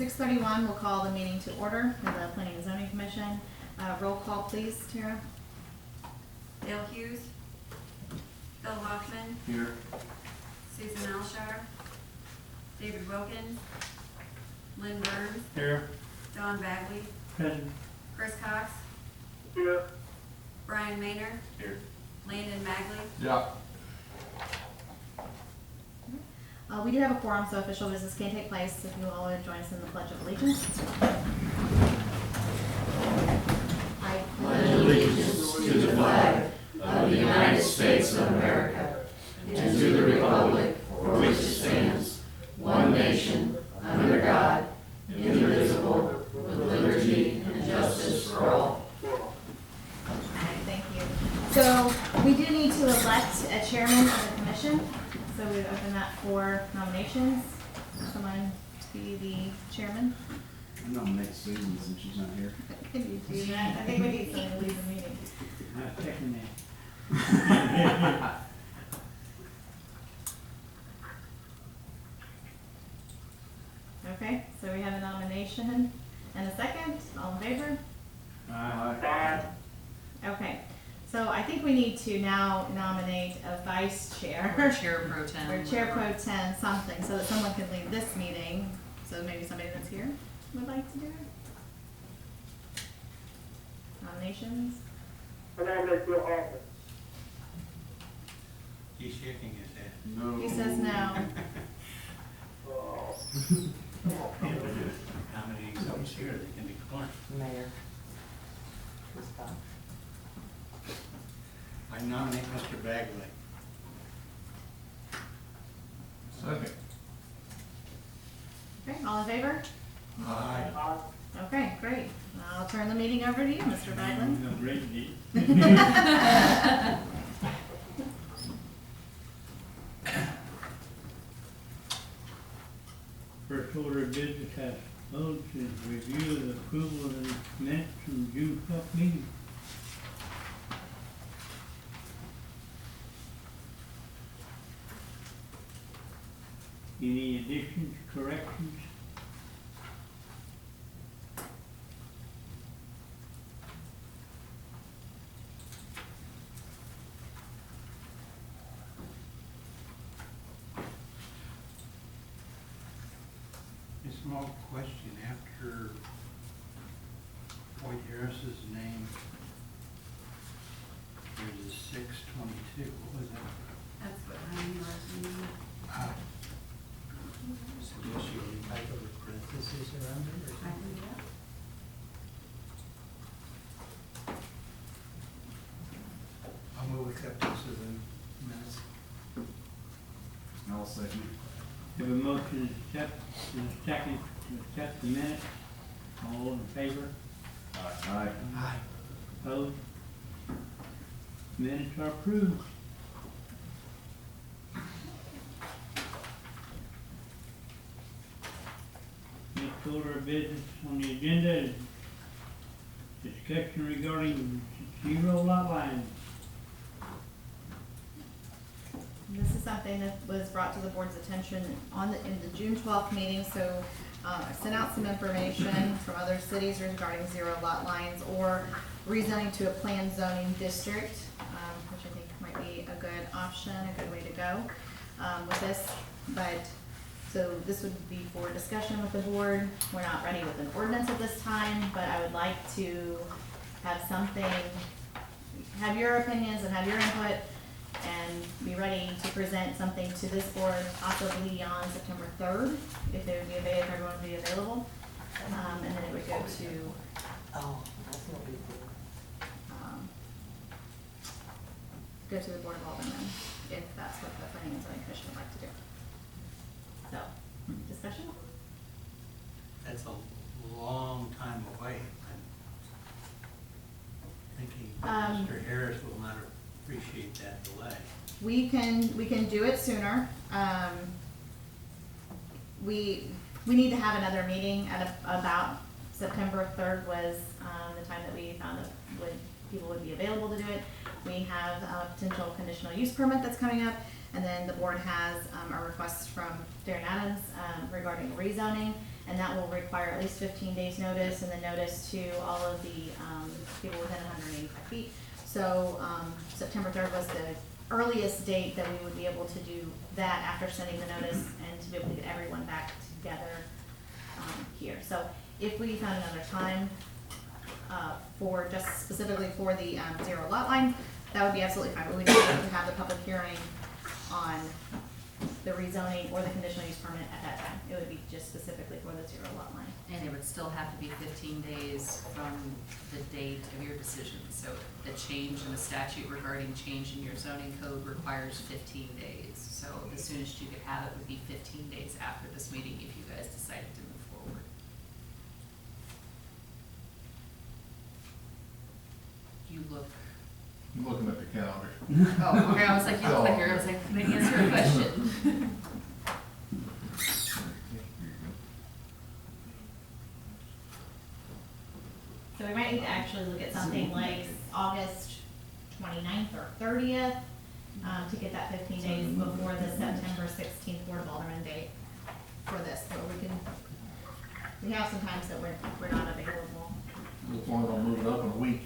6:31, we'll call the meeting to order for the Planning and Zoning Commission. Roll call, please, Tara. Dale Hughes. Bill Hoffman. Here. Susan Alshire. David Wilkins. Lynn Burns. Here. Don Bagley. Present. Chris Cox. Here. Brian Maynard. Here. Landon Magley. Yeah. We do have a quorum, so official business can take place. If you all would join us in the Pledge of Allegiance. I pledge allegiance to the flag of the United States of America and to the republic for which it stands, one nation, under God, indivisible, with liberty and justice for all. Thank you. So we do need to elect a chairman of the commission. So we would open that for nominations. Someone to be the chairman. I nominate Susan since she's not here. Can you do that? I think we need someone to lead the meeting. I second that. Okay, so we have a nomination and a second. All in favor? Aye. Okay, so I think we need to now nominate a vice chair. Or Chair Pro Tem. Or Chair Pro Tem, something, so that someone can lead this meeting. So maybe somebody that's here would like to do it. Nominations? I nominate Bill Hoffman. He's shaking his head. No. He says no. How many exams here they can decline? Mayor. I nominate Mr. Bagley. Second. Okay, all in favor? Aye. Okay, great. I'll turn the meeting over to you, Mr. Bagley. First order of business has votes is review of the approval of the minutes from June 12th meeting. Any additions, corrections? A small question, after White Harris's name, there's a 622, what was that? That's what I'm asking. Suggest you type of parentheses around it or I can do that. I'll move acceptance of the minutes. I'll second. Have a motion to accept, and a second to accept the minutes. All in favor? Aye. Aye. Opposed? Minutes are approved. Next order of business on the agenda is discussion regarding zero lot lines. This is something that was brought to the board's attention in the June 12th meeting, so I sent out some information from other cities regarding zero lot lines or rezoning to a planned zoning district, which I think might be a good option, a good way to go with this. But, so this would be for discussion with the board. We're not ready with an ordinance at this time, but I would like to have something, have your opinions and have your input, and be ready to present something to this board possibly on September 3rd, if they would be available, if everyone would be available. And then it would go to, go to the Board of Aldermen, if that's what the Planning and Zoning Commission would like to do. So, discussion? That's a long time away. I'm thinking Mr. Harris will not appreciate that delay. We can do it sooner. We need to have another meeting at about September 3rd was the time that we found that people would be available to do it. We have a potential conditional use permit that's coming up, and then the board has a request from Darren Adams regarding rezoning, and that will require at least 15 days notice, and then notice to all of the, people within 185 feet. So, September 3rd was the earliest date that we would be able to do that after sending the notice and to be able to get everyone back together, here. So if we found another time, for just specifically for the, zero lot line, that would be absolutely fine. But we need to have the public hearing on the rezoning or the conditional use permit at that time. It would be just specifically for the zero lot line. And it would still have to be 15 days from the date of your decision. So the change in the statute regarding change in your zoning code requires 15 days. So the soonest you could have it would be 15 days after this meeting if you guys decided to move forward. You look, I'm looking at the calendar. oh, okay, I was like, you look like you're, I was like, can I answer a question? So we might need to actually look at something like August 29th or 30th, to get that 15 days before the September 16th Board of Alderman date for this, so we have some times that we're not available. As long as I'll move it up in a week.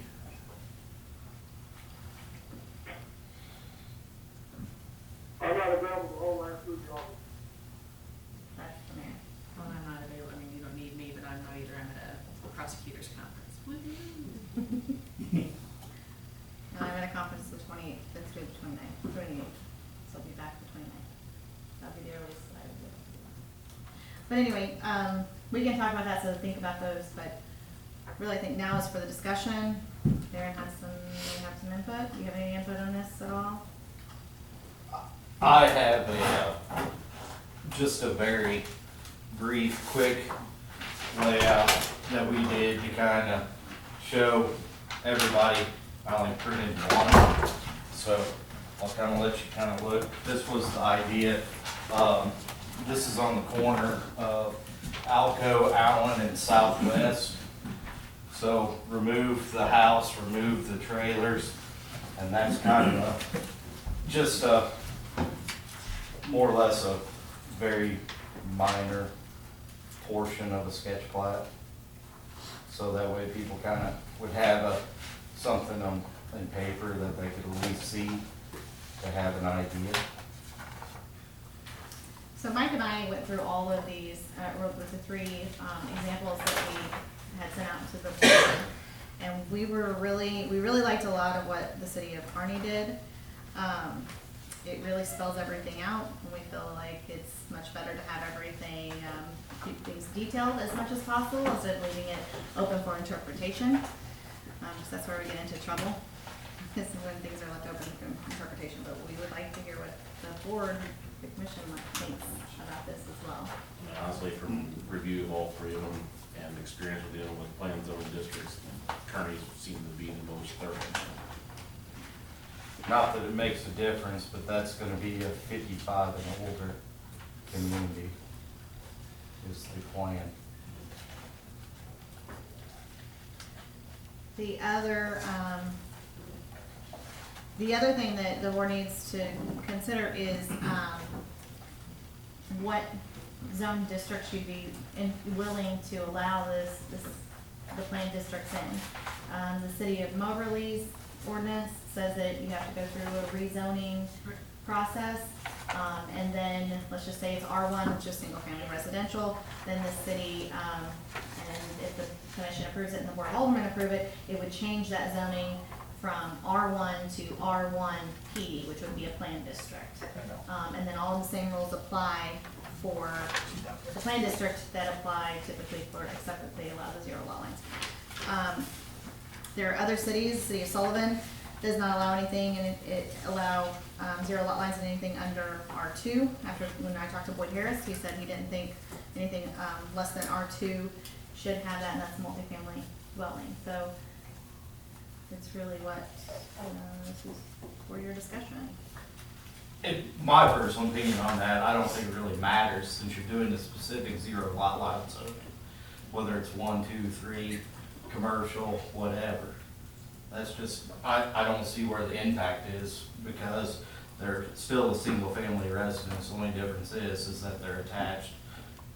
I'm not available all last week, y'all. That's the mayor. Well, I'm not available, I mean, you don't need me, but I'm not either, I'm at a prosecutor's conference. Woo-hoo. No, I'm at a conference the 28th, that's through the 28th, so I'll be back the 29th. That'll be the earliest that I would do. But anyway, we can talk about that, so think about those, but really I think now is for the discussion. Darren has some input. Do you have any input on this at all? I have just a very brief, quick layout that we did to kind of show everybody. I only printed one, so I'll kind of let you kind of look. This was the idea. This is on the corner of Alco, Allen, and Southwest. So remove the house, remove the trailers, and that's kind of just a more or less a very minor portion of a sketch plat. So that way people kind of would have something in paper that they could at least see to have an idea. So Mike and I went through all of these, with the three examples that we had sent out to the board. And we really liked a lot of what the city of Kearney did. It really spells everything out, and we feel like it's much better to have everything, keep things detailed as much as possible instead of leaving it open for interpretation. 'Cause that's where we get into trouble, is when things are left open for interpretation. But we would like to hear what the board, the commission thinks about this as well. And honestly, from review of all three of them and experience with dealing with plan zoning districts, Kearney seem to be the most thorough. Not that it makes a difference, but that's gonna be a 55 and older community is the plan. The other thing that the board needs to consider is, what zone districts you'd be willing to allow the planned districts in. The city of Moberly's ordinance says that you have to go through a rezoning process, and then, let's just say it's R1, which is single family residential, then the city, and if the commission approves it and the board of aldermen approve it, it would change that zoning from R1 to R1P, which would be a planned district. And then all the same rules apply for the planned district that apply typically for, except that they allow the zero lot lines. There are other cities, the city of Sullivan does not allow anything, and it allow zero lot lines and anything under R2. After, when I talked to Boyd Harris, he said he didn't think anything less than R2 should have that, and that's multifamily dwelling. So it's really what, this is for your discussion. My personal opinion on that, I don't think it really matters since you're doing the specific zero lot line zone. Whether it's 1, 2, 3, commercial, whatever. That's just, I don't see where the impact is because they're still a single family residence. The only difference is that they're attached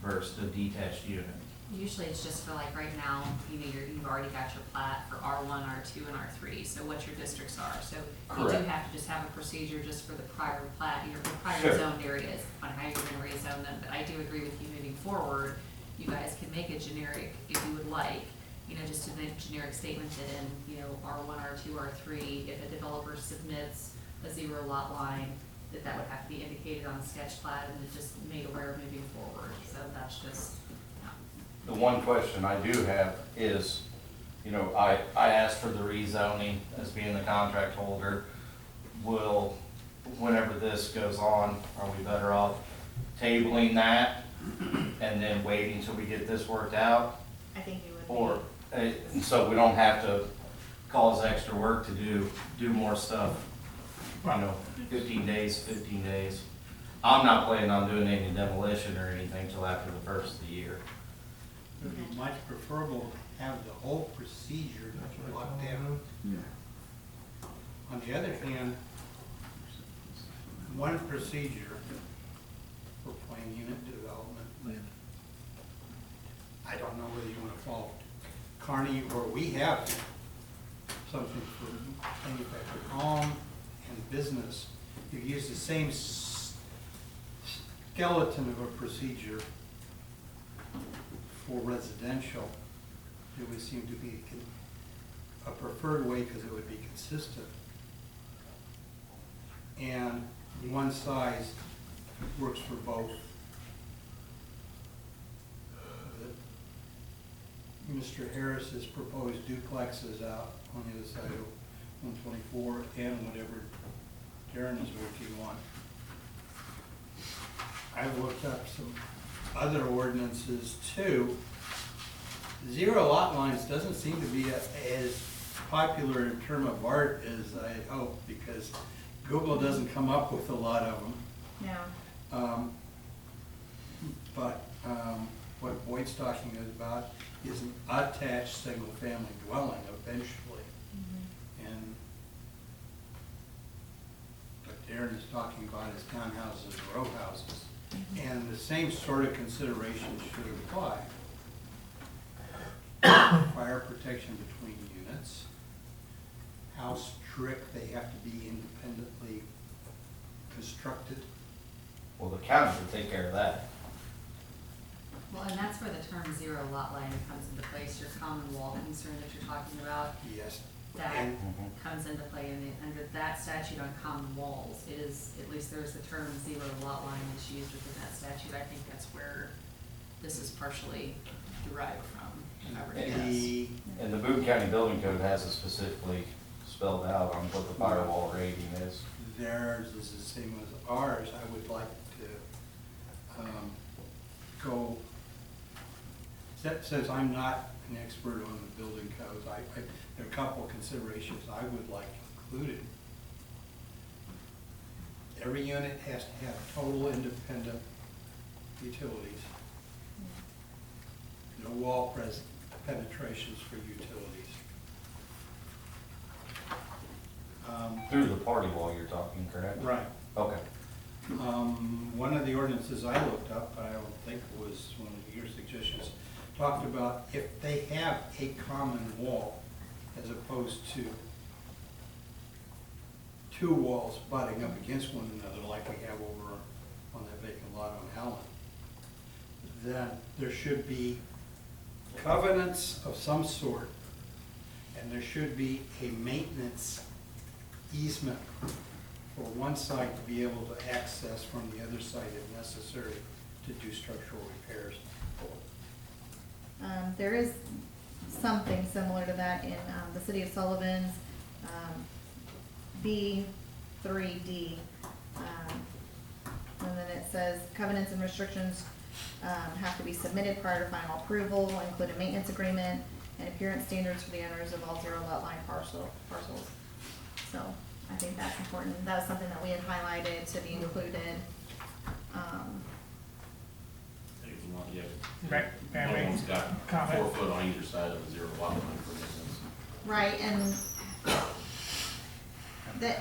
versus a detached unit? Usually it's just for like right now, you know, you've already got your plat for R1, R2, and R3, so what your districts are. So you do Correct. have to just have a procedure just for the prior plat, your prior Sure. zoned areas, on how you're gonna rezone them. But I do agree with you moving forward, you guys can make a generic, if you would like, you know, just a generic statement that in, you know, R1, R2, R3, if a developer submits a 0 lot line, that would have to be indicated on the sketch plat and it just made aware of moving forward. So that's just, The one question I do have is, you know, I asked for the rezoning as being the contract holder. Whenever this goes on, are we better off tabling that and then waiting till we get this worked out? I think you would be. Or, so we don't have to cause extra work to do more stuff, you know, 15 days. I'm not planning on doing any demolition or anything till after the first of the year. It would be much preferable to have the whole procedure locked down. On the other hand, one procedure for planned unit development, I don't know whether you want to follow Carney or we have something for manufactured home and business. You use the same skeleton of a procedure for residential. It would seem to be a preferred way because it would be consistent. And one size works for both. Mr. Harris has proposed duplexes out on the other side of 124 and whatever Darren is working on. I've looked up some other ordinances too. 0 lot lines doesn't seem to be as popular in term of art as I had hoped because Google doesn't come up with a lot of them. No. But what Boyd's talking about is an attached single-family dwelling eventually. And what Darren is talking about is townhouses and row houses. And the same sort of considerations should apply. Fire protection between units, how strict they have to be independently constructed. Well, the county will take care of that. well, and that's where the term 0 lot line comes into place, your common wall concern that you're talking about. Yes. That And comes into play under that statute on common walls is, at least there's the term 0 lot line that's used within that statute. I think that's where this is partially derived from. And the Boone County Building Code has it specifically spelled out on what the firewall rating is. theirs is the same as ours. I would like to go, since I'm not an expert on the building codes, there are a couple of considerations I would like included. Every unit has to have total independent utilities. No wall penetrations for utilities. Through the party wall you're talking, correct? Right. Okay. One of the ordinances I looked up, but I don't think it was one of your suggestions, talked about if they have a common wall as opposed to two walls butting up against one another like we have over on that vacant lot on Allen, then there should be covenants of some sort, and there should be a maintenance easement for one side to be able to access from the other side if necessary to do structural repairs. There is something similar to that in the city of Sullivan's B3D. And then it says covenants and restrictions have to be submitted prior to final approval, include a maintenance agreement and appearance standards for the owners of all 0 lot line parcels. So I think that's important. That was something that we had highlighted to be included. One of them's got 4 foot on either side of the 0 lot line, for instance. Right, and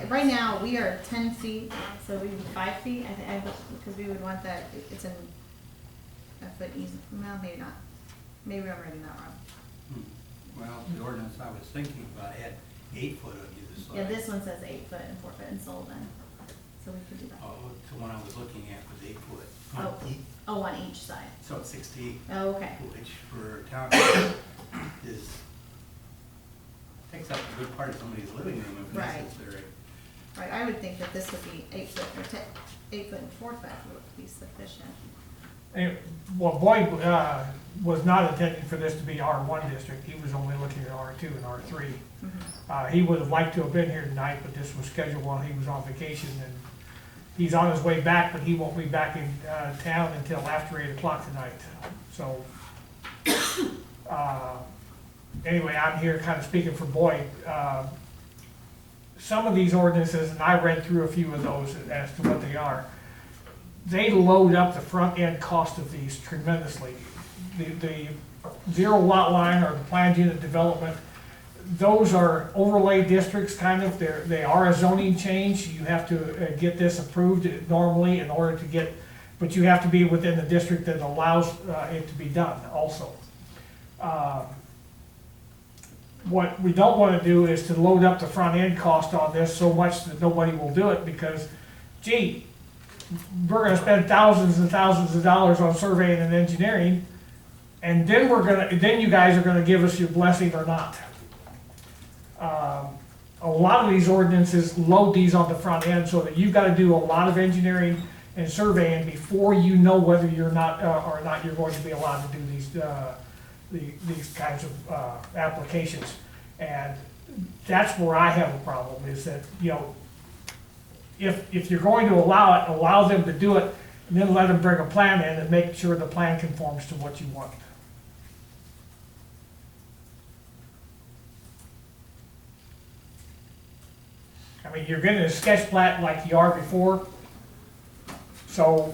right now, we are 10 feet, so we need 5 feet, because we would want that, it's in a foot easement, well, maybe not. Maybe I'm reading that wrong. Well, the ordinance I was thinking about had 8 foot on either side. Yeah, this one says 8 foot and 4 foot in Sullivan, so we could do that. Oh, the one I was looking at was 8 foot. Oh. Oh, on each side. So it's 60, Oh, okay. which for a town is, takes up a good part of somebody's living room if Right. necessary. Right, I would think that this would be 8 foot or 8 foot and 4 foot would be sufficient. And, well, Boyd, was not intending for this to be R1 district, he was only looking at R2 and R3. He would have liked to have been here tonight, but this was scheduled while he was on vacation, and he's on his way back, but he won't be back in, town until after 8 o'clock tonight, so. Anyway, I'm here kind of speaking for Boyd. Some of these ordinances, and I read through a few of those as to what they are, they load up the front end cost of these tremendously. The zero lot line or the planned unit development, those are overlay districts kind of, they are a zoning change. You have to get this approved normally in order to get, but you have to be within the district that allows it to be done also. What we don't want to do is to load up the front end cost on this so much that nobody will do it because, gee, we're gonna spend thousands and thousands of dollars on surveying and engineering, and then then you guys are gonna give us your blessing or not. A lot of these ordinances load these on the front end so that you've gotta do a lot of engineering and surveying before you know whether you're not, or not you're going to be allowed to do these kinds of applications. And that's where I have a problem, is that, you know, if you're going to allow it, allow them to do it, and then let them bring a plan in and make sure the plan conforms to what you want. I mean, you're getting a sketch plat like you are before, so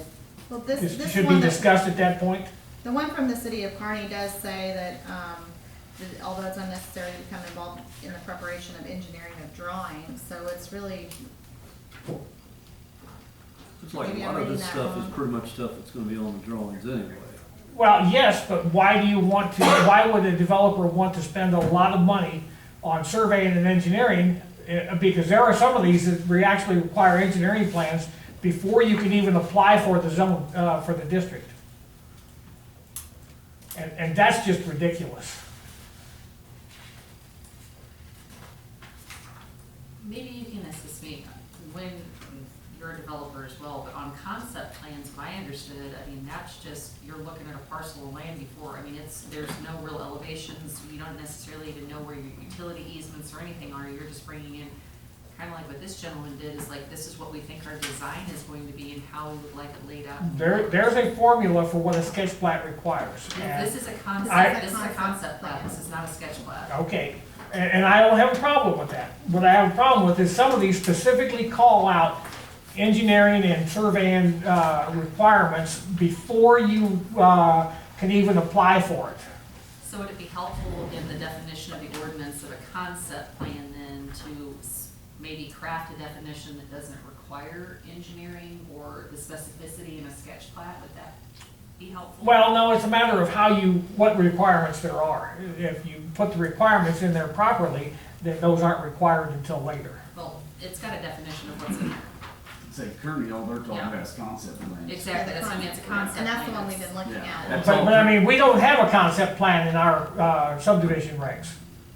Well, this this should be one, discussed at that point. the one from the city of Kearney does say that, that although it's unnecessary to become involved in the preparation of engineering of drawings, so it's really, It's like a Maybe I'm lot of reading this that stuff wrong. is pretty much stuff that's gonna be on the drawings anyway. Well, yes, but why do you want to, why would a developer want to spend a lot of money on surveying and engineering? Because there are some of these that actually require engineering plans before you can even apply for the zone, for the district. And that's just ridiculous. Maybe you can assist me when you're a developer as well, but on concept plans, what I understood, I mean, that's just, you're looking at a parcel of land before, I mean, there's no real elevations, you don't necessarily even know where your utility easements or anything are, you're just bringing in, kind of like what this gentleman did, is like, this is what we think our design is going to be and how we would like it laid out. There's a formula for what a sketch plat requires. And this is a concept, I- this is a concept plan, this is not a sketch plat. Okay, and I don't have a problem with that. What I have a problem with is some of these specifically call out engineering and surveying requirements before you can even apply for it. So would it be helpful in the definition of the ordinance of a concept plan then to maybe craft a definition that doesn't require engineering or the specificity in a sketch plat? Would that be helpful? Well, no, it's a matter of what requirements there are. If you put the requirements in there properly, then those aren't required until later. Well, it's got a definition of what's in there. Say Kearney, all they're talking Yeah. about is concept plans. Exactly, that's, I mean, it's a concept and plan. that's the one we've been looking Yeah. at. That's But all. I mean, we don't have a concept plan in our subdivision regs.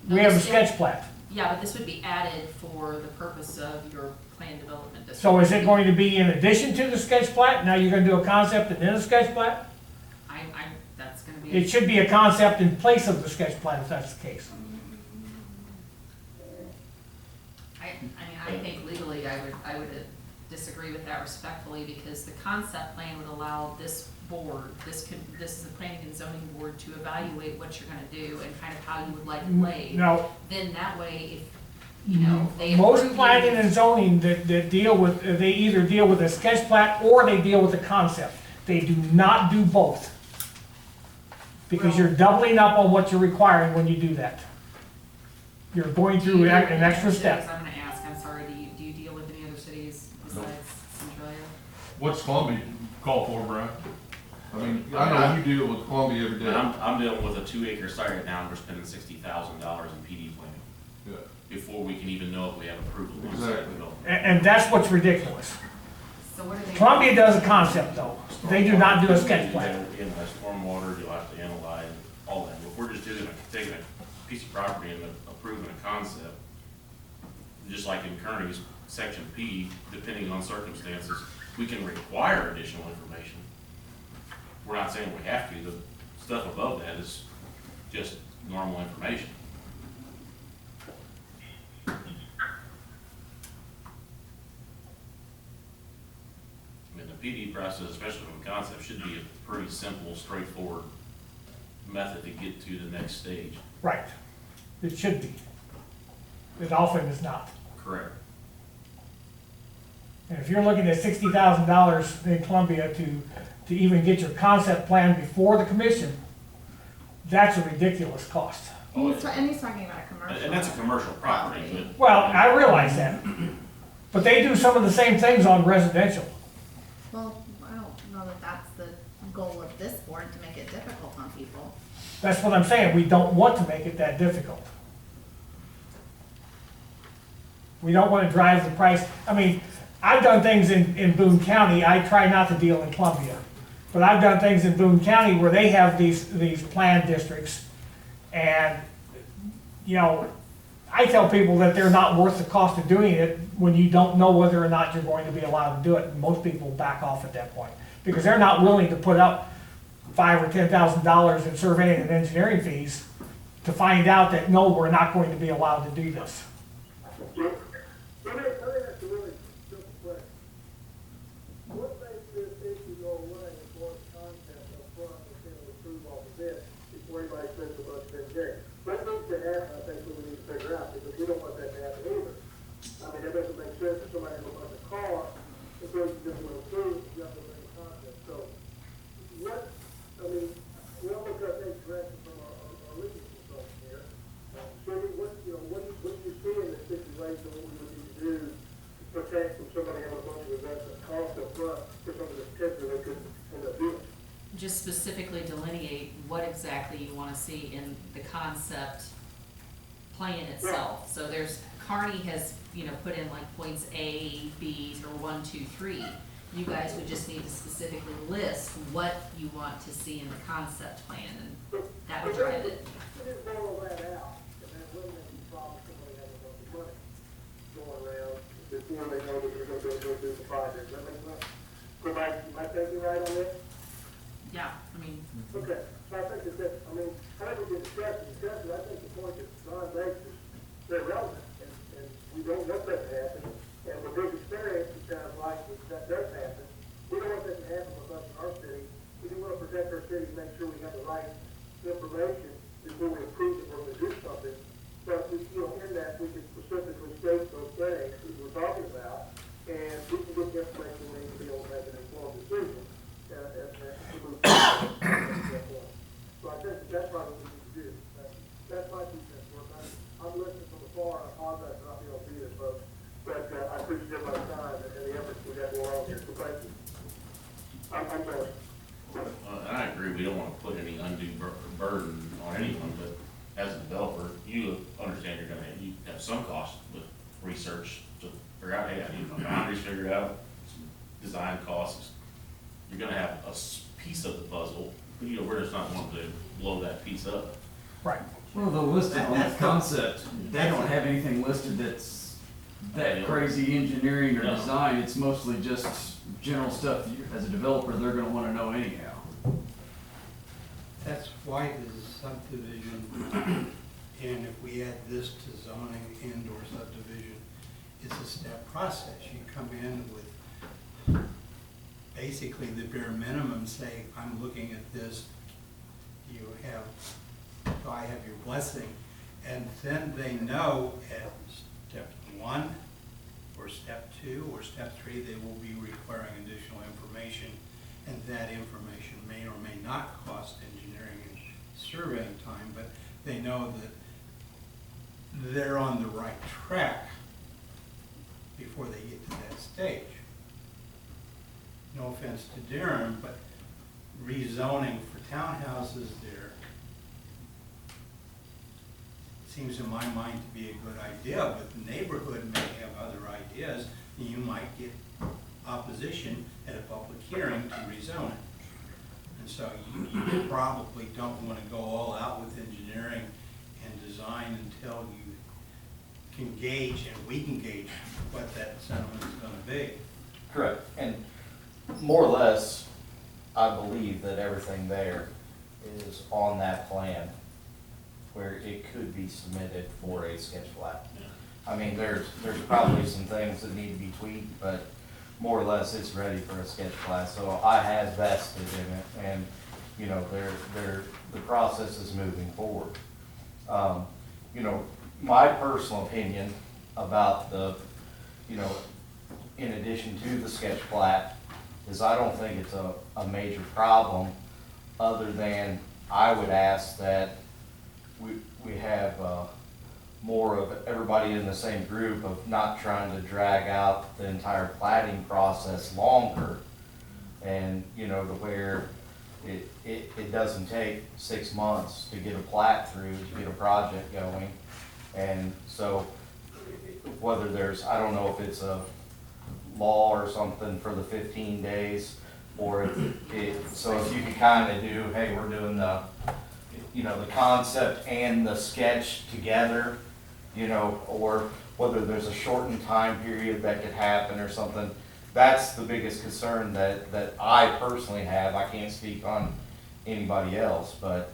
We have a sketch plat. Yeah, but this would be added for the purpose of your plan development district. So is it going to be in addition to the sketch plat? Now you're gonna do a concept and then a sketch plat? That's gonna be. It should be a concept in place of the sketch plan if that's the case. I mean, I think legally, I would disagree with that respectfully, because the concept plan would allow this board, this is the planning and zoning board, to evaluate what you're gonna do and kind of how you would like it laid. Now, Then that way, if, you know, they. most approve planning it- and zoning that deal with, they either deal with a sketch plat or they deal with a concept. They do not do both. Because you're doubling up on what you're requiring when you do that. You're going Do through you- an extra step. I'm gonna ask, I'm sorry, do you deal with any other cities besides Centralia? What's Columbia call for, Brian? I mean, I know you deal with Columbia every day. I'm dealing with a 2-acre site right now, and we're spending $60,000 in PD planning Yeah. before we can even know if we have approval on site Exactly. development. And that's what's ridiculous. So what are they? Columbia does a concept though. They do not do a sketch plan. In the stormwater, you'll have to analyze all that. If we're just taking a piece of property and approving a concept, just like in Kearney's section P, depending on circumstances, we can require additional information. We're not saying we have to, the stuff above that is just normal information. I mean, the PD process, especially from concept, should be a pretty simple, straightforward method to get to the next stage. Right. It should be. It often is not. Correct. And if you're looking at $60,000 in Columbia to even get your concept plan before the commission, that's a ridiculous cost. And he's talking about a commercial. And that's a commercial property, but Well, I realize that, but they do some of the same things on residential. Well, I don't know that that's the goal of this board, to make it difficult on people. That's what I'm saying, we don't want to make it that difficult. We don't want to drive the price, I mean, I've done things in Boone County, I try not to deal in Columbia, but I've done things in Boone County where they have these planned districts, and, you know, I tell people that they're not worth the cost of doing it when you don't know whether or not you're going to be allowed to do it, and most people back off at that point, because they're not willing to put up $5,000 or $10,000 in surveying and engineering fees to find out that, no, we're not going to be allowed to do this. Let me ask a really simple question. What makes this issue go away as far as concept up front and then we approve all of this before anybody spends a bunch of engineering? What needs to happen, I think, we need to figure out, because we don't want that to happen either. I mean, it doesn't make sense if somebody has a bunch of cars, if they just want to approve, you have to make a concept. So, what, I mean, we almost got to take direction from our legal consultant here. Shirley, what do you see in this situation, what we would need to do to protect from somebody having a bunch of investment costs up front for some of the potential they could end up doing? Just specifically delineate what exactly you want to see in the concept plan itself. So there's, Carney has, put in like points A, B, or 1, 2, 3. You guys would just need to specifically list what you want to see in the concept plan, and that would drive it. We just boil that out, and then eliminate the problem somebody having a bunch of money going around before they know that they're going to go do the project. Does that make sense? Am I thinking right on this? Yeah, I mean, Okay, so I think that, I think we can discuss it, I think the point that Don makes is very relevant, and we don't want that to happen, and with his experience, it sounds like that does happen. We don't want that to happen with us in our city, we do want to protect our city, make sure we have the right information before we approve it or we do something, but, in that, we can specifically state those things that we're talking about, and we can get the information we need to be able to make an informed decision. So I think that's probably what we need to do. That's my 2 cents worth. I'm listening from afar, I apologize for not being able to be there, folks, but I appreciate everybody's time and the efforts we have going on here, so thank you. I'm sorry. And I agree, we don't want to put any undue burden on anyone, but as a developer, you understand you have some cost with research to figure out, hey, I need my boundaries figured out, some design costs. You're gonna have a piece of the puzzle, we're just not wanting to blow that piece up. Right. Well, the listed on the concept, they don't have anything listed that's that crazy engineering or No. design. It's mostly just general stuff as a developer, they're gonna wanna know anyhow. That's why the subdivision, and if we add this to zoning and or subdivision, it's a step process. You come in with basically the bare minimum, say, I'm looking at this, do I have your blessing? And then they know at step 1 or step 2 or step 3, they will be requiring additional information, and that information may or may not cost engineering and surveying time, but they know that they're on the right track before they get to that stage. No offense to Darren, but rezoning for townhouses there seems in my mind to be a good idea, but the neighborhood may have other ideas, and you might get opposition at a public hearing to rezone it. And so you probably don't want to go all out with engineering and design until you can gauge, and we can gauge what that sentiment is going to be. Correct, and more or less, I believe that everything there is on that plan where it could be submitted for a sketch plat. I mean, there's probably some things that need to be tweaked, but more or less it's ready for a sketch plat. So I have vested in it, and, you know, the process is moving forward. You know, my personal opinion about the, you know, in addition to the sketch plat, is I don't think it's a major problem, other than I would ask that we have more of everybody in the same group of not trying to drag out the entire plating process longer, and, you know, to where it doesn't take 6 months to get a plat through, to get a project going. And so whether there's, I don't know if it's a law or something for the 15 days, or if you can kind of do, hey, we're doing the, you know, the concept and the sketch together, you know, or whether there's a shortened time period that could happen or something. That's the biggest concern that I personally have. I can't speak on anybody else, but,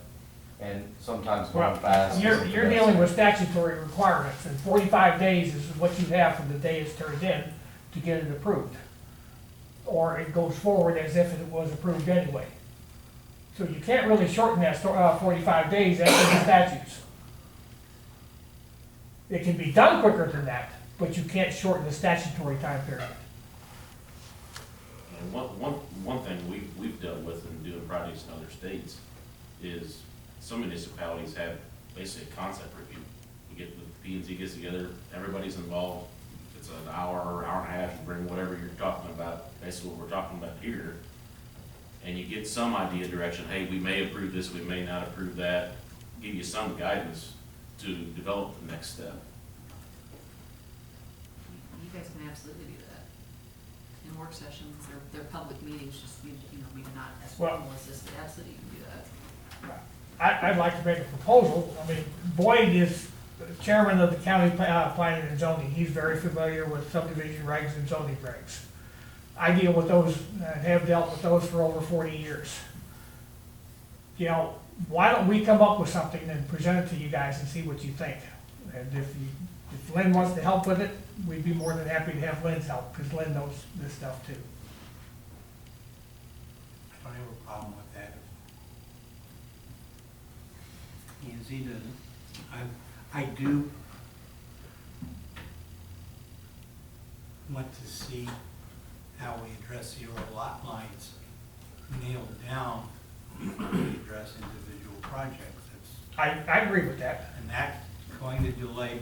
and sometimes going fast. You're dealing with statutory requirements, and 45 days is what you have from the day it's turned in to get it approved. Or it goes forward as if it was approved anyway. So you can't really shorten that 45 days after the statutes. It can be done quicker than that, but you can't shorten the statutory time period. And one thing we've dealt with in doing projects in other states is some municipalities have basically a concept review. You get the P&Z gets together, everybody's involved. It's an hour or hour and a half, you bring whatever you're talking about, basically what we're talking about here, and you get some idea direction. Hey, we may approve this, we may not approve that. Give you some guidance to develop the next step. You guys can absolutely do that. In work sessions, they're public meetings, just, you know, maybe not as formal as this, but absolutely you can do that. I'd like to make a proposal. I mean, Boyd is the chairman of the county planning and zoning. He's very familiar with subdivision regs and zoning regs. I deal with those and have dealt with those for over 40 years. You know, why don't we come up with something and present it to you guys and see what you think? And if Lynn wants to help with it, we'd be more than happy to have Lynn's help, because Lynn knows this stuff too. I don't have a problem with that. He doesn't. I do want to see how we address zero lot lines nailed down before we address individual projects. I agree with that. And that's going to delay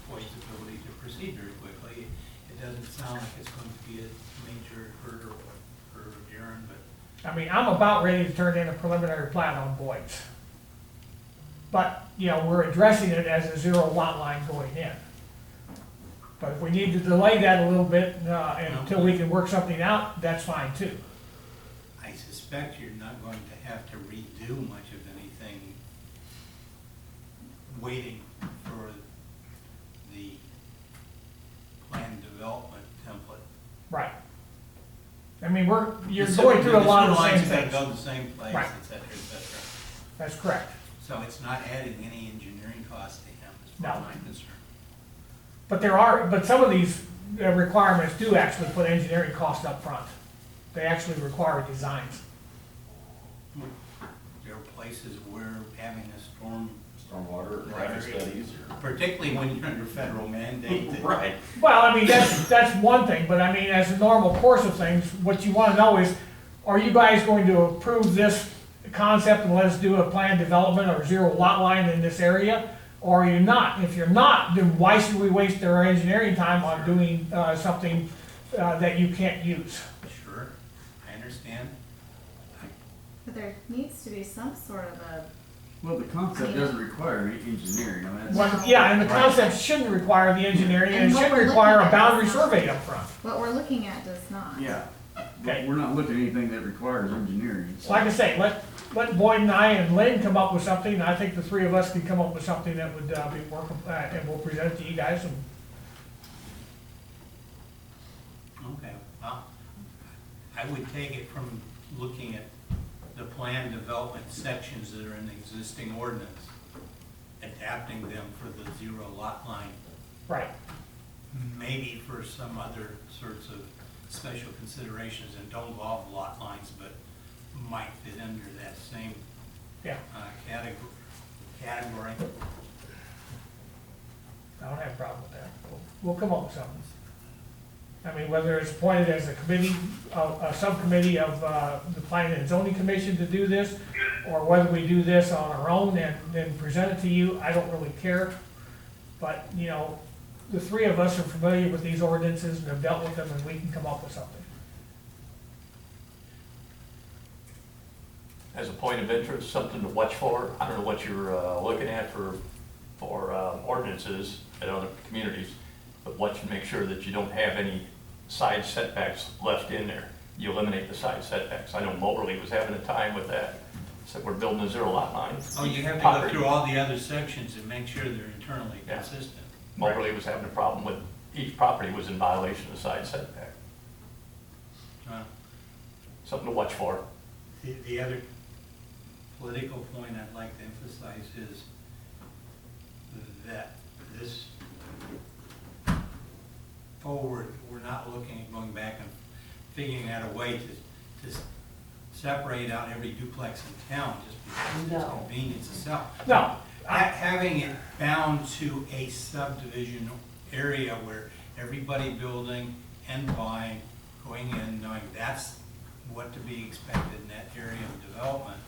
Boyd's ability to proceed very quickly. It doesn't sound like it's going to be a major hurdle for Jaron, but I mean, I'm about ready to turn in a preliminary plat on Boyd's. But, you know, we're addressing it as a zero lot line going in. But if we need to delay that a little bit until we can work something out, that's fine too. I suspect you're not going to have to redo much of anything waiting for the plan development template. Right. I mean, you're going through a lot of the same things. Go the same place, Right. et cetera, et cetera. That's correct. So it's not adding any engineering cost to him, as far as I'm concerned. But some of these requirements do actually put engineering costs up front. They actually require designs. There are places where having a Stormwater, traffic studies, or. particularly when you're under federal mandate. Right. Well, I mean, that's one thing, but I mean, as a normal course of things, what you want to know is, are you guys going to approve this concept and let us do a planned development or zero lot line in this area? Or are you not? If you're not, then why should we waste our engineering time on doing something that you can't use? Sure, I understand. But there needs to be some sort of a, Well, the concept doesn't require any engineering, I mean, that's. Well, yeah, and the concept shouldn't require the engineering, and And it what shouldn't we're require looking a at boundary is not- survey up front. what we're looking at does not. Yeah, but Okay. we're not looking at anything that requires engineering. so- Like I say, let Boyd and I and Lynn come up with something, and I think the three of us can come up with something that would be workable, and we'll present it to you guys, and Okay, well, I would take it from looking at the plan development sections that are in the existing ordinance, adapting them for the zero lot line, right. maybe for some other sorts of special considerations that don't involve lot lines, but might fit under that same Yeah, category. I don't have a problem with that. We'll come up with something. I mean, whether it's appointed as a committee, a subcommittee of the Planning and Zoning Commission to do this, or whether we do this on our own and then present it to you, I don't really care. But, you know, the three of us are familiar with these ordinances and have dealt with them, and we can come up with something. As a point of interest, something to watch for, I don't know what you're looking at for ordinances at other communities, but watch and make sure that you don't have any side setbacks left in there. You eliminate the side setbacks. I know Moberly was having a time with that, said we're building a zero lot line. Oh, you have to go through all the other sections and make sure they're internally Yeah. consistent. Moberly was having a problem with, each property was in violation of side setback. Something to watch for. The other political point I'd like to emphasize is that this forward, we're not looking at going back and figuring out a way to separate out every duplex in town just because it's convenience itself. No, Having it bound to a subdivision area where everybody building and buying, going in, knowing that's what to be expected in that area of development.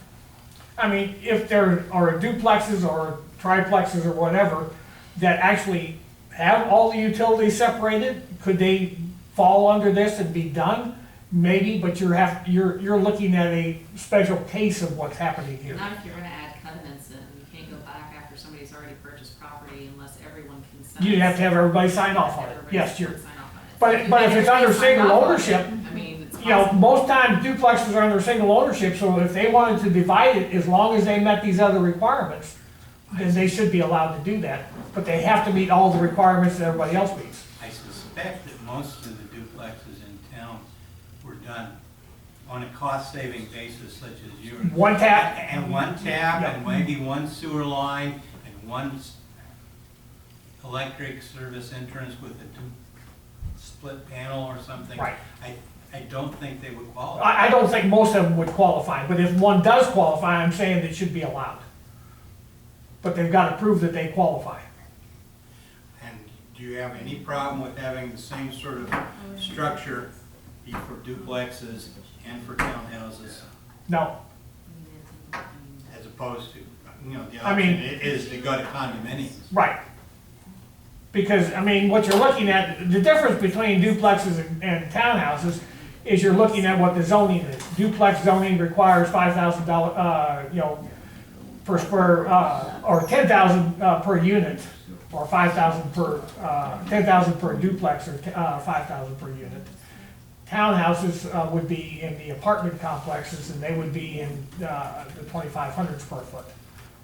I mean, if there are duplexes or triplexes or whatever that actually have all the utilities separated, could they fall under this and be done? Maybe, but you're looking at a special case of what's happening here. Not if you're gonna add covenants in, you can't go back after somebody's already purchased property unless everyone consents. You have to have everybody sign off on it. Everybody Yes, has you're, to sign off on it. but if it's under Everybody sign single off on it, ownership, I mean, it's you know, possible. most times duplexes are under single ownership, so if they wanted to divide it, as long as they met these other requirements, then they should be allowed to do that. But they have to meet all the requirements that everybody else meets. I suspect that most of the duplexes in town were done on a cost-saving basis such as yours. One tap. And one tap, Yeah. and maybe one sewer line, and one electric service entrance with a split panel or something. Right. I don't think they would qualify. I don't think most of them would qualify, but if one does qualify, I'm saying they should be allowed. But they've got to prove that they qualify. And do you have any problem with having the same sort of structure be for duplexes and for townhouses, No, as opposed to, you know, the I mean- option is to go to condominiums? right. Because, I mean, what you're looking at, the difference between duplexes and townhouses is you're looking at what the zoning is. Duplex zoning requires $5,000, you know, per square, or 10,000 per unit, or 5,000 per, 10,000 per duplex, or 5,000 per unit. Townhouses would be in the apartment complexes, and they would be in the 2,500 square foot.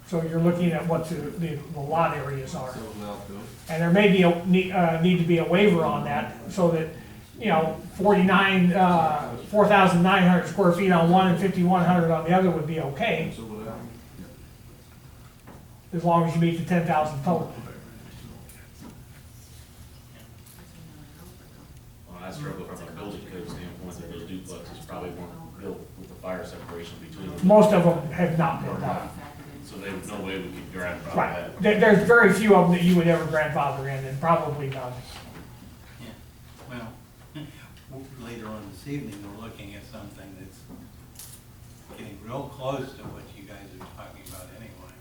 So you're looking at what the lot areas are. And there may be need to be a waiver on that, so that, you know, 4,900 square feet on one and 5,100 on the other would be okay, as long as you meet the 10,000 total. Well, I struggle from a building code standpoint that those duplexes probably weren't built with the fire separation between them. Most of them have not been done. So there's no way we could grandfather Right, that. there's very few of them that you would ever grandfather in, and probably none. Yeah, well, later on this evening, we're looking at something that's getting real close to what you guys are talking about anyway.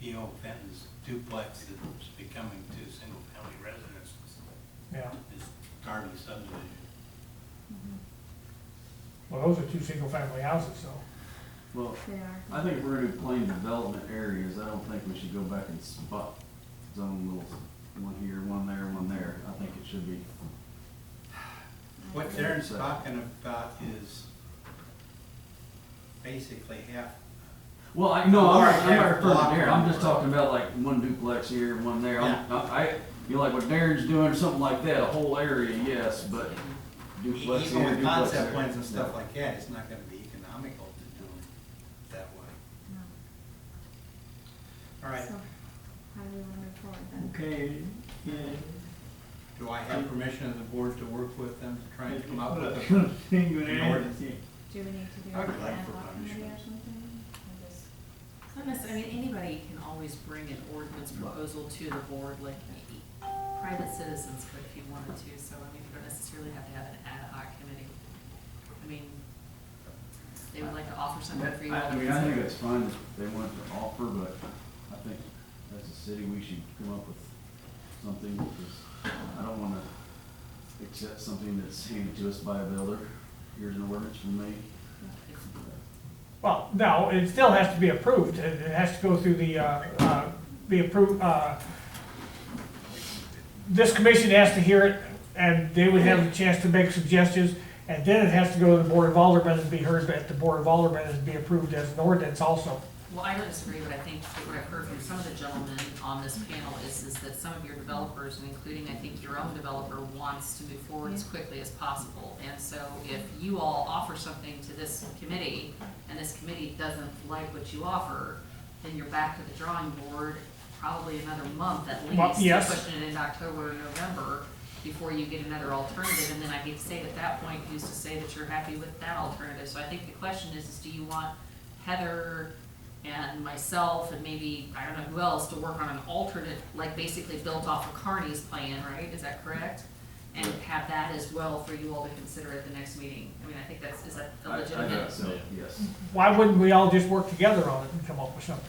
B.O. Fenton's duplex that's becoming two single-family residences, Yeah. this Garden subdivision. Well, those are two single-family houses, so. Well, They are. I think if we're gonna do plain development areas, I don't think we should go back and spot zone little, one here, one there, one there. I think it should be, What Darren's talking about is basically half. well, I, no, I'm Large not referring to block. Darren, I'm just talking about like one duplex here, one there. You know, like what Darren's doing, something like that, a whole area, yes, but duplex Even here, with duplex concept there. plans and stuff Yeah. like that, it's not gonna be economical to do it that way. All right, So, how do we wanna move forward then? Okay, yeah. do I have permission of the board to work with them to try and come up with a? Thing with an that, ordinance. yeah. Do we need to do I would an like ad for hoc committee or punishment. something? Or just- It's not necessarily, I mean, anybody can always bring an ordinance proposal to the board, like private citizens could if you wanted to, so I mean, you don't necessarily have to have an ad hoc committee. I mean, they would like to offer something for you all I to mean, I think consider. it's fine if they want to offer, but I think as a city, we should come up with something, because I don't wanna accept something that's handed to us by a builder. Here's an ordinance from me. Well, no, it still has to be approved, it has to go through be approved, this commission has to hear it, and they would have the chance to make suggestions, and then it has to go to the Board of Aldermen and be heard at the Board of Aldermen and be approved as an ordinance also. Well, I don't disagree, but I think that what I've heard from some of the gentlemen on this panel is that some of your developers, and including, I think, your own developer, wants to move forward as quickly as possible. And so if you all offer something to this committee, and this committee doesn't like what you offer, then you're back to the drawing board, probably another month at Well, least, yes. pushing it into October or November, before you get another alternative. And then I hate to say it at that point, who's to say that you're happy with that alternative? So I think the question is do you want Heather and myself and maybe, I don't know who else, to work on an alternate, like basically built off of Carney's plan, right? Is that correct? And have that as well for you all to consider at the next meeting. I mean, I think is that I legitimate? got so, yes. Why wouldn't we all just work together on it and come up with something?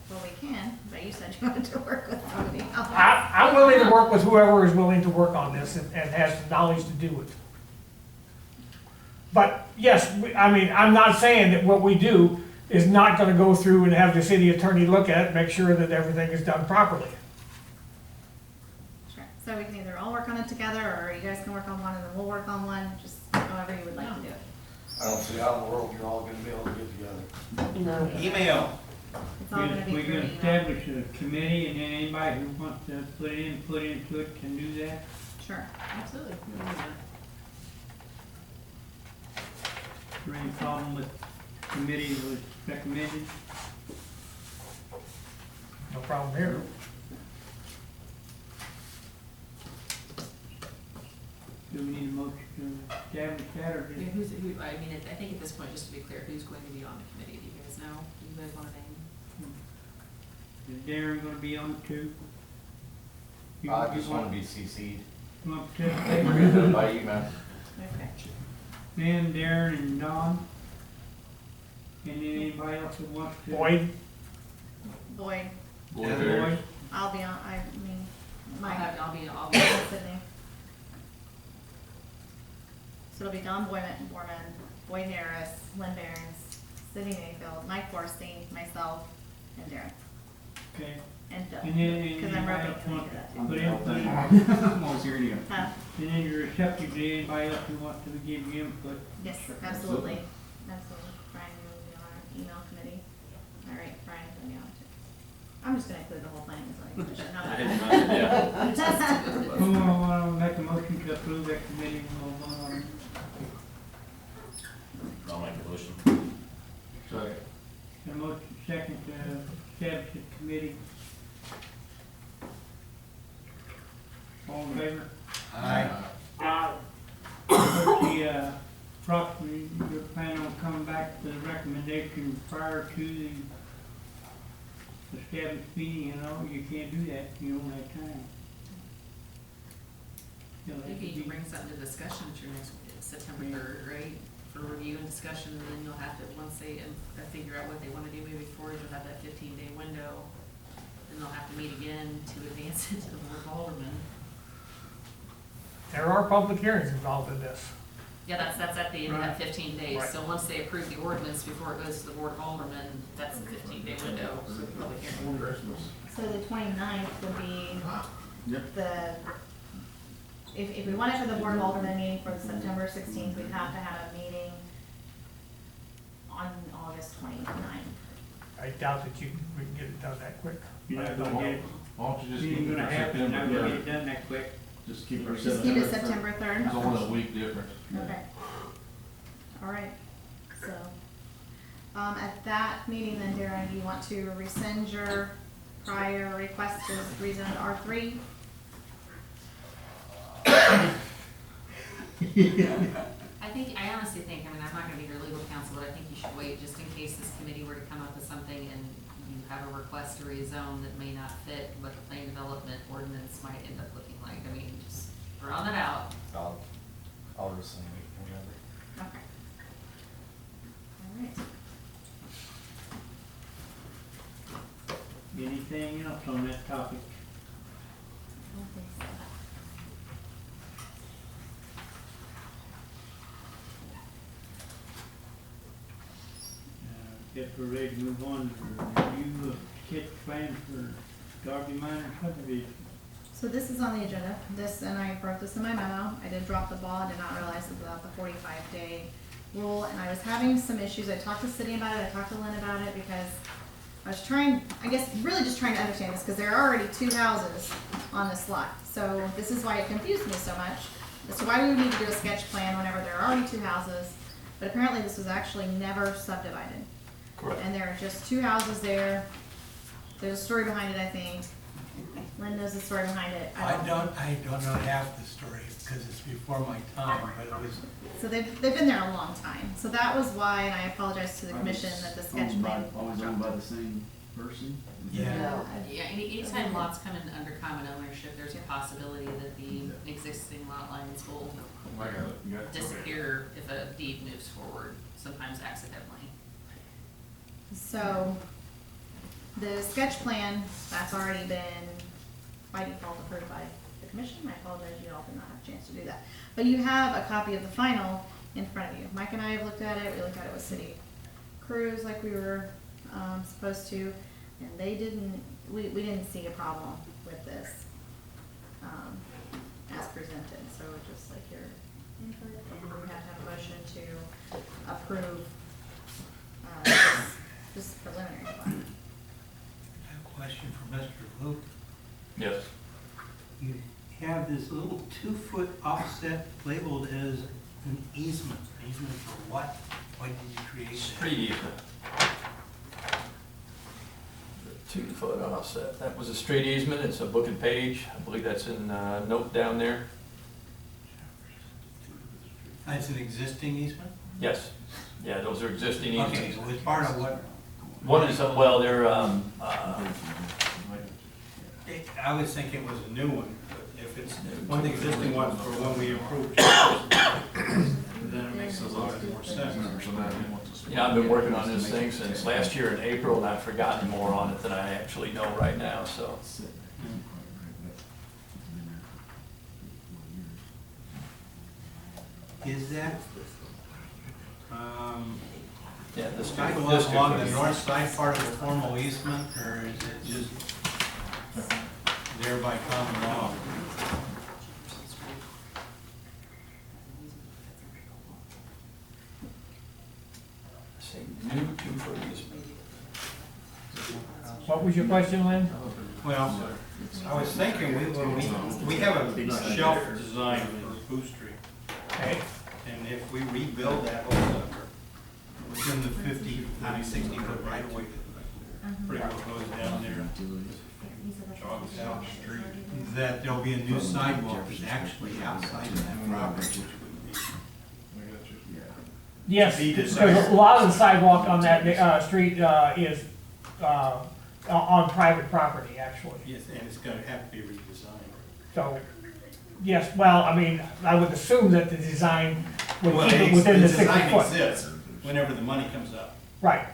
Well, we can, but you said you wanted to work with somebody else. I'm willing to work with whoever is willing to work on this and has the knowledge to do it. But yes, I mean, I'm not saying that what we do is not gonna go through and have the city attorney look at it, make sure that everything is done properly. Sure. So we can either all work on it together, or you guys can work on one and then we'll work on one, just however you would like to do it. I don't see how in the world you're all gonna be able to get together. Email. It's all gonna be We through can email. establish a committee, and then anybody who wants to put into it can do that. Sure. Absolutely. Is there any problem with committee was recommended? No problem here. Do we need a motion to establish that, or Yeah, just? I mean, I think at this point, just to be clear, who's going to be on the committee? Do you guys know? Do you guys want to name? Is Darren gonna be on it too? You- I you just wanna be CC'd. You want to participate? We're gonna by you, man. Okay. Ben, Darren, and Don? And then anybody else that wants to? Boyd, Boyd, Boyd? I'll be on, I mean, Mike, I'll be Sydney. So it'll be Don Borman, Boyd Harris, Lynn Behrens, Sydney Mayfield, Mike Borstein, myself, and Darren, Okay. and Phil. And then Cause I'm anybody roping else him wants into that to too. put input? I'm always hearing you. Huh? And then you're receptive to anybody else who wants to give you input. Yes, absolutely, absolutely. Brian, you will be on our email committee. All right, Brian's gonna be on it too. I'm just gonna include the whole planning and zoning commission, how about that? Who wanna make a motion to approve that committee? We'll vote on it. I'll make a motion. Sorry. A motion second to establish the committee. All in favor? Aye. What's the, approximately, you're planning on coming back with a recommendation prior to the established meeting, you can't do that, you don't have time. You'll have to Maybe you be- bring something to discussion at your next, September third, right? For review and discussion, and then you'll have to, once they figure out what they wanna do moving forward, you'll have that 15-day window. Then they'll have to meet again to advance it to the board of aldermen. there are public hearings involved in this. Yeah, that's at the end of that Right. 15 days. Right. So once they approve the ordinance before it goes to the Board of Aldermen, that's the 15-day window for the public hearing. So the 29th would be Yep. if we want it for the Board of Aldermen meeting for September 16th, we'd have to have a meeting on August 29th. I doubt that we can get it done that quick. You're not gonna get it, Why don't you just it ain't keep gonna our happen, not September gonna get it third? done that quick. Just keep our Just keep it September. September 3rd? It's only a week difference. Okay. All right, so, at that meeting then, Darren, do you want to rescind your prior request to rezone to R3? I honestly think, I mean, I'm not gonna be your legal counsel, but I think you should wait just in case this committee were to come up with something and you have a request to rezone that may not fit what the plan development ordinance might end up looking like. I mean, just throwing that out. I'll rescind it, whatever. Okay. All right. Anything else on that topic? I don't think so. Guess we're ready to move on to review of sketch plan for Darby Minor subdivision. So this is on the agenda, and I wrote this in my memo, I did drop the ball, I did not realize about the 45-day rule, and I was having some issues, I talked to City about it, I talked to Lynn about it, because I was trying, I guess, really just trying to understand this, because there are already 2 houses on this lot, so this is why it confused me so much, as to why we would need to do a sketch plan whenever there are already 2 houses, but apparently this was actually never subdivided. Correct. And there are just 2 houses there, there's a story behind it, I think. Lynn knows the story behind it. I don't know half the story, because it's before my time, but it was, So they've been there a long time. So that was why, and I apologize to the commission that the sketch plan. Always owned by the same person? yeah. Yeah, anytime lots come in under common ownership, there's a possibility that the existing lot lines will disappear if a deed moves forward, sometimes accidentally. So the sketch plan, that's already been by default approved by the commission. I apologize, you all did not have a chance to do that. But you have a copy of the final in front of you. Mike and I have looked at it. We looked at it with city crews like we were supposed to, and they didn't, we didn't see a problem with this as presented. So just like your input, and we have to have a motion to approve this preliminary plan. I have a question for Mr. Luke. Yes. You have this little 2-foot offset labeled as an easement. Easement for what? Why did you create that? Street easement. 2-foot offset. That was a street easement. It's a book and page. I believe that's in note down there. That's an existing easement? Yes. Yeah, those are existing Okay, easements. so it's part of what, One is, well, they're, I was thinking it was a new one, but if it's one of the existing ones for when we approved, then it makes a lot more sense. yeah, I've been working on this thing since last year in April, and I've forgotten more on it than I actually know right now, so. Is that, Yeah, this along the north side part of the formal easement, or is it just there by common law? Say new 2-foot easement. What was your question, Lynn? Well, I was thinking, we have a shelf design for Boo Street, Okay. and if we rebuild that whole number, within the 60-foot right of way, pretty well goes down there, jogs out the street, that there'll be a new sidewalk that's actually outside of that property, which would be. Yes, Be because decided. a lot of the sidewalk on that street is on private property, actually. Yes, and it's gonna have to be redesigned. So, yes, well, I mean, I would assume that the design would Well, keep it within the 60 design foot. exists whenever the money comes up. Right.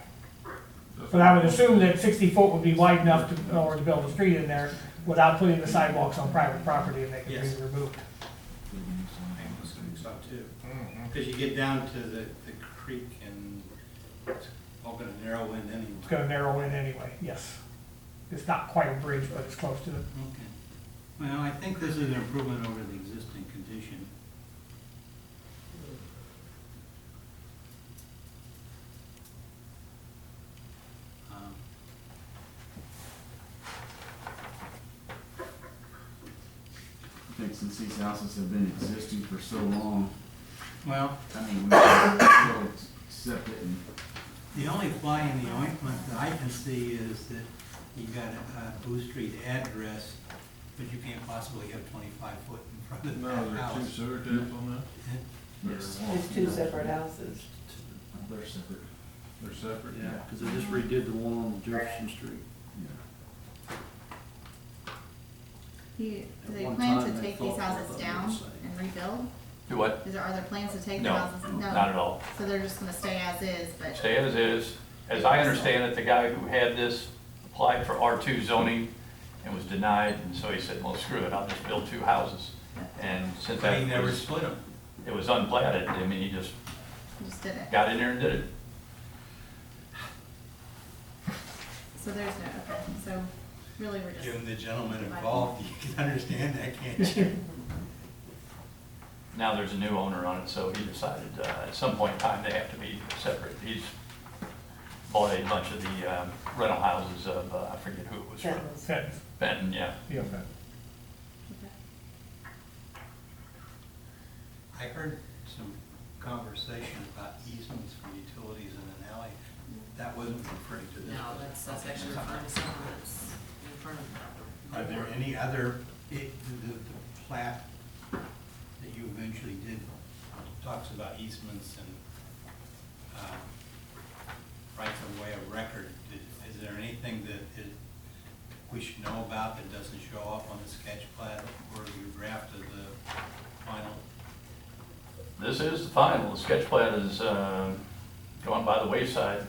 But I would assume that 60 foot would be wide enough to, in order to build a street in there without putting the sidewalks on private property and they could Yes. be removed. I was thinking so too. Because you get down to the creek and it's all gonna narrow in anyway. It's gonna narrow in anyway, yes. It's not quite a bridge, but it's close to it. Okay. Well, I think this is an improvement over the existing condition. Um, I think since these houses have been existing for so long, Well, I mean, we should accept it and, the only fly in the ointment that I can see is that you got a Boo Street address, but you can't possibly have 25 foot in front of No, that there are two house. sewer taps on that? yes, It's two separate houses. they're separate. They're separate? Yeah. Because they just redid the one on Jefferson Street. Yeah. Do At they one plan time, to they take these thought houses both of them down were the same. and rebuild? Do what? Are there plans to take the No, houses? not at all. So they're just gonna stay as is, but, Stay as is. As I understand it, the guy who had this applied for R2 zoning and was denied, and so he said, well, screw it, I'll just build two houses. And since But he that never was, split them. it was unplatted, I mean, he just did it. got in there and did it. So there's no, okay, so really we're just. Given the gentleman involved, you can understand that, can't you? Now there's a new owner on it, so he decided at some point in time they have to be separate. He's bought a bunch of the rental houses of, I forget who it was from. Fenton's. Fenton, Benton, yeah. yeah, Fenton. Okay. I heard some conversation about easements for utilities in an alley. That wasn't referring to this. No, was it? that's actually referring to something that's in front of that. Are there any other, the plat that you eventually did talks about easements and rights of way of record? Is there anything that we should know about that doesn't show up on the sketch plat or you drafted the final? This is the final. The sketch plat is going by the wayside.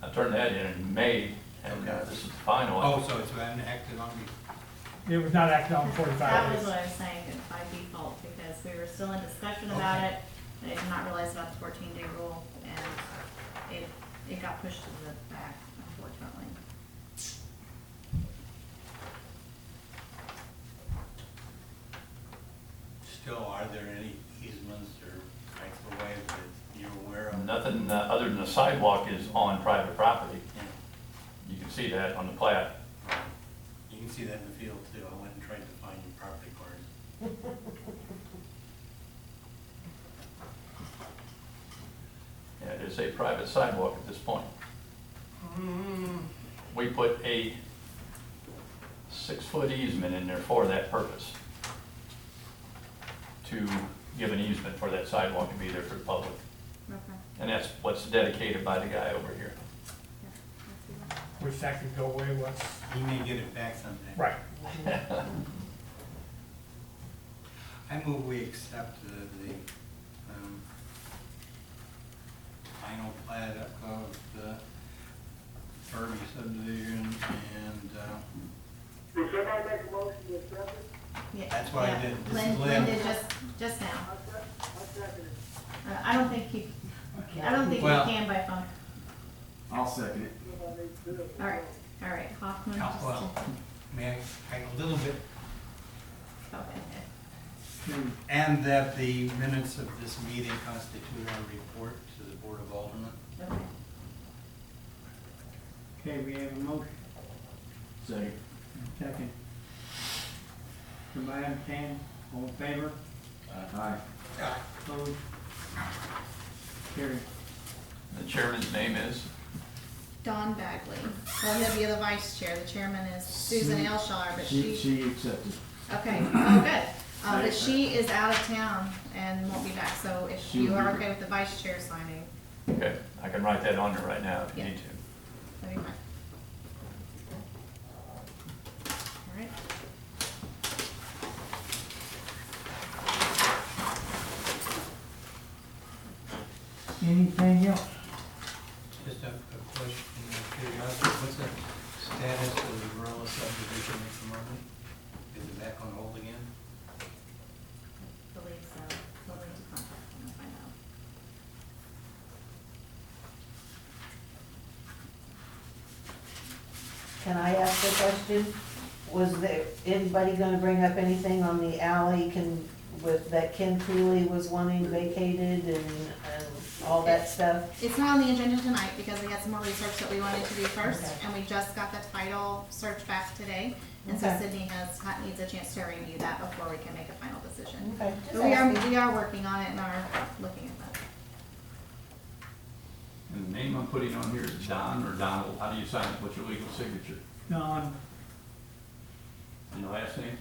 I turned that in May, and Okay. this is the final. Oh, so it's been acted on? It was not acted on 45 That was days. what I was saying, by default, because we were still in discussion about Okay. it. I did not realize about the 14-day rule, and it got pushed to the back, unfortunately. Still, are there any easements or rights of way that you're aware of? Nothing other than the sidewalk is on private property. Yeah. You can see that on the plat. You can see that in the field too. I went and tried to find your property cards. Yeah, it is a private sidewalk at this point. We put a 6-foot easement in there for that purpose, to give an easement for that sidewalk to be there for the public. Okay. And that's what's dedicated by the guy over here. Yeah, I see that. Which that could go away once, You may get it back someday. right. I move we accept the final plat of the Furby subdivision and, Did somebody make a motion to accept it? Yeah, That's what I yeah. did. This Lynn, is Lynn Lynn. did just now. I second it. I don't think you Well- can by phone. I'll second it. Somebody needs to do it. All right, Hoffman. Oh, well, may I a little bit, Okay. and that the minutes of this meeting constitute our report to the Board of Aldermen. Okay. Okay, we have a motion, Second. second. Somebody understand, all in favor, Aye. opposed? Carried. The chairman's name is? Dawn Bagley. Well, he'll be the vice chair. The chairman is Susan Elshaw, but She accepted. okay, oh, good. But she is out of town and won't be back, so if She you will are be- okay with the vice chair signing, Okay, I can write that on there right now if you Yeah. need to. that'd be fine. All right. Anything else? Just a question of curiosity, what's the status of the Gorilla subdivision at the moment? Is it back on hold again? Believe so. We'll need to contact them and find out. can I ask a question? Was there, anybody gonna bring up anything on the alley that Ken Cooley was wanting vacated and all that stuff? It's not on the agenda tonight because we had some more research that we wanted to do first, Okay. and we just got the title search back today. And so Okay. Sydney needs a chance to review that before we can make a final decision. Okay, just But asking. we are working on it and are looking at that. And the name I'm putting on here is Don or Donald. How do you sign it? What's your legal signature? Don And your last name?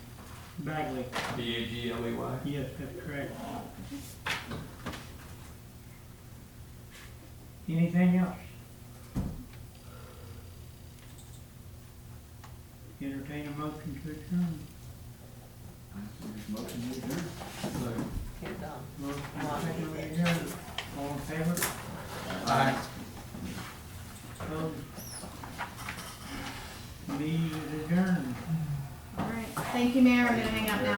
Bagley, Bagley? yes, that's correct. Anything else? Entertain a motion to adjourn. Motion to adjourn. Here, Don. Motion second to adjourn. All in favor? Aye. Opposed? Meeting is adjourned. All right, thank you, Mayor, I'm gonna hang up now.